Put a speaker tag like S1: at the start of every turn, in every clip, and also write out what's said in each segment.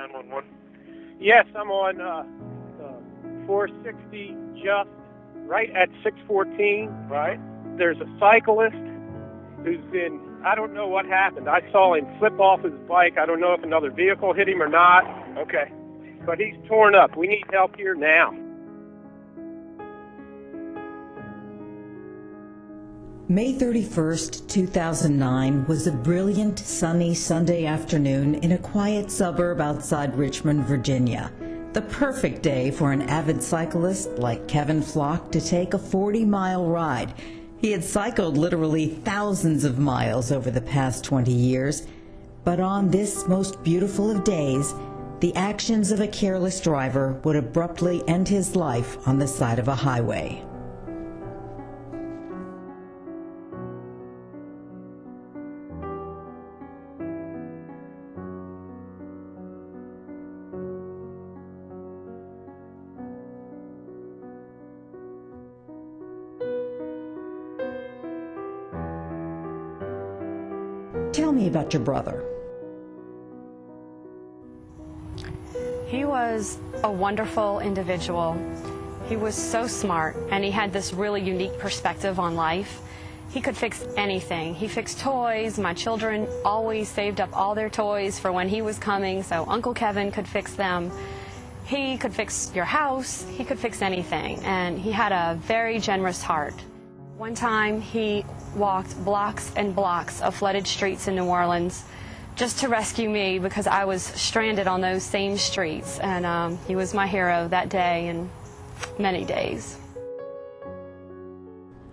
S1: 911.
S2: Yes, I'm on 460 just right at 614.
S1: Right.
S2: There's a cyclist who's in, I don't know what happened. I saw him flip off his bike. I don't know if another vehicle hit him or not.
S1: Okay.
S2: But he's torn up. We need help here now.
S3: May 31st, 2009 was a brilliant, sunny Sunday afternoon in a quiet suburb outside Richmond, Virginia. The perfect day for an avid cyclist like Kevin Flock to take a 40-mile ride. He had cycled literally thousands of miles over the past 20 years. But on this most beautiful of days, the actions of a careless driver would abruptly end his life on the side of a highway. Tell me about your brother.
S4: He was a wonderful individual. He was so smart, and he had this really unique perspective on life. He could fix anything. He fixed toys. My children always saved up all their toys for when he was coming, so Uncle Kevin could fix them. He could fix your house. He could fix anything, and he had a very generous heart. One time, he walked blocks and blocks of flooded streets in New Orleans just to rescue me because I was stranded on those same streets. And he was my hero that day and many days.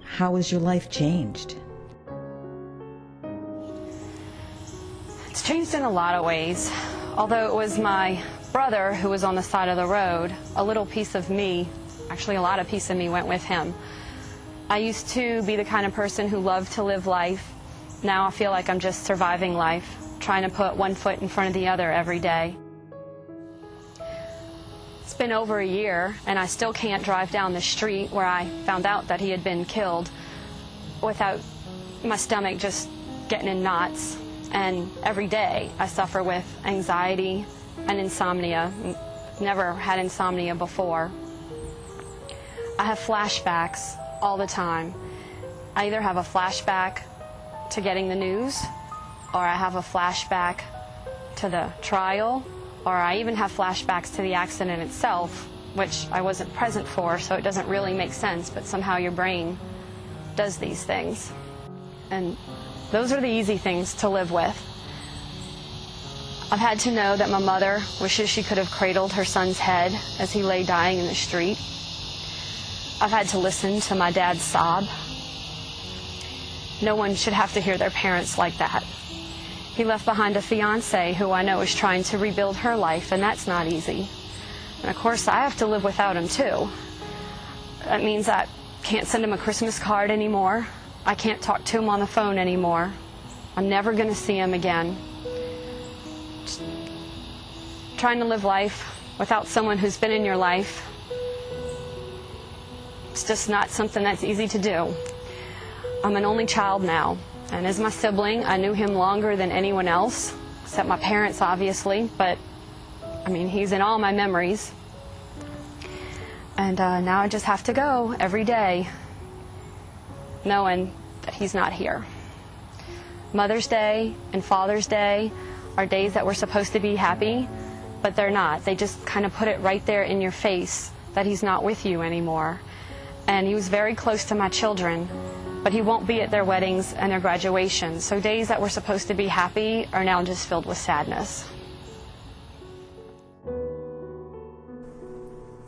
S3: How has your life changed?
S4: It's changed in a lot of ways. Although it was my brother who was on the side of the road, a little piece of me, actually a lot of piece of me went with him. I used to be the kind of person who loved to live life. Now I feel like I'm just surviving life, trying to put one foot in front of the other every day. It's been over a year, and I still can't drive down the street where I found out that he had been killed without my stomach just getting in knots. And every day I suffer with anxiety and insomnia. Never had insomnia before. I have flashbacks all the time. I either have a flashback to getting the news, or I have a flashback to the trial, or I even have flashbacks to the accident itself, which I wasn't present for, so it doesn't really make sense, but somehow your brain does these things. And those are the easy things to live with. I've had to know that my mother wishes she could have cradled her son's head as he lay dying in the street. I've had to listen to my dad sob. No one should have to hear their parents like that. He left behind a fiance who I know is trying to rebuild her life, and that's not easy. And of course, I have to live without him too. That means I can't send him a Christmas card anymore. I can't talk to him on the phone anymore. I'm never going to see him again. Just trying to live life without someone who's been in your life, it's just not something that's easy to do. I'm an only child now, and as my sibling, I knew him longer than anyone else, except my parents, obviously, but, I mean, he's in all my memories. And now I just have to go every day, knowing that he's not here. Mother's Day and Father's Day are days that we're supposed to be happy, but they're not. They just kind of put it right there in your face that he's not with you anymore. And he was very close to my children, but he won't be at their weddings and their graduations. So days that were supposed to be happy are now just filled with sadness.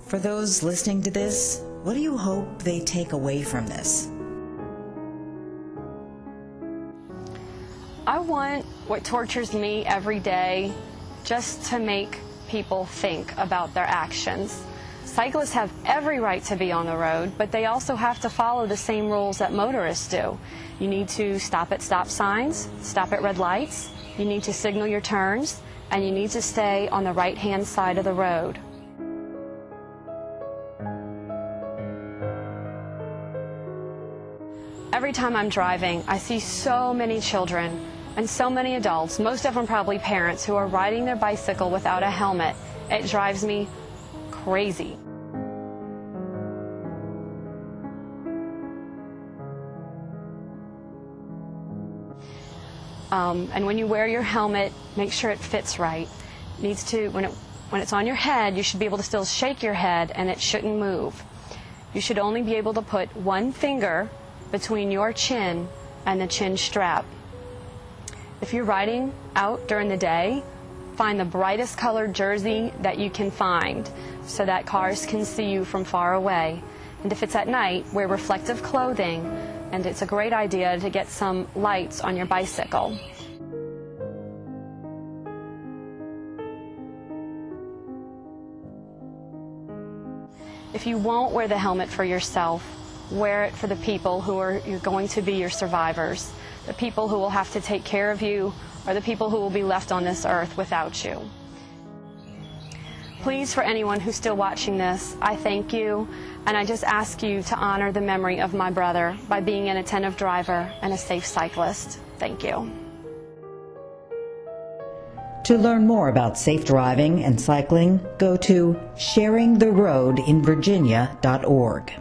S3: For those listening to this, what do you hope they take away from this?
S4: I want what tortures me every day just to make people think about their actions. Cyclists have every right to be on the road, but they also have to follow the same rules that motorists do. You need to stop at stop signs, stop at red lights, you need to signal your turns, and you need to stay on the right-hand side of the road. Every time I'm driving, I see so many children and so many adults, most of them probably parents, who are riding their bicycle without a helmet. It drives me crazy. And when you wear your helmet, make sure it fits right. It needs to, when it's on your head, you should be able to still shake your head and it shouldn't move. You should only be able to put one finger between your chin and the chin strap. If you're riding out during the day, find the brightest colored jersey that you can find so that cars can see you from far away. And if it's at night, wear reflective clothing, and it's a great idea to get some lights on your bicycle. If you won't wear the helmet for yourself, wear it for the people who are going to be your survivors, the people who will have to take care of you, or the people who will be left on this earth without you. Please, for anyone who's still watching this, I thank you, and I just ask you to honor the memory of my brother by being an attentive driver and a safe cyclist. Thank you.
S3: To learn more about safe driving and cycling, go to sharingtheroadinvirginia.org.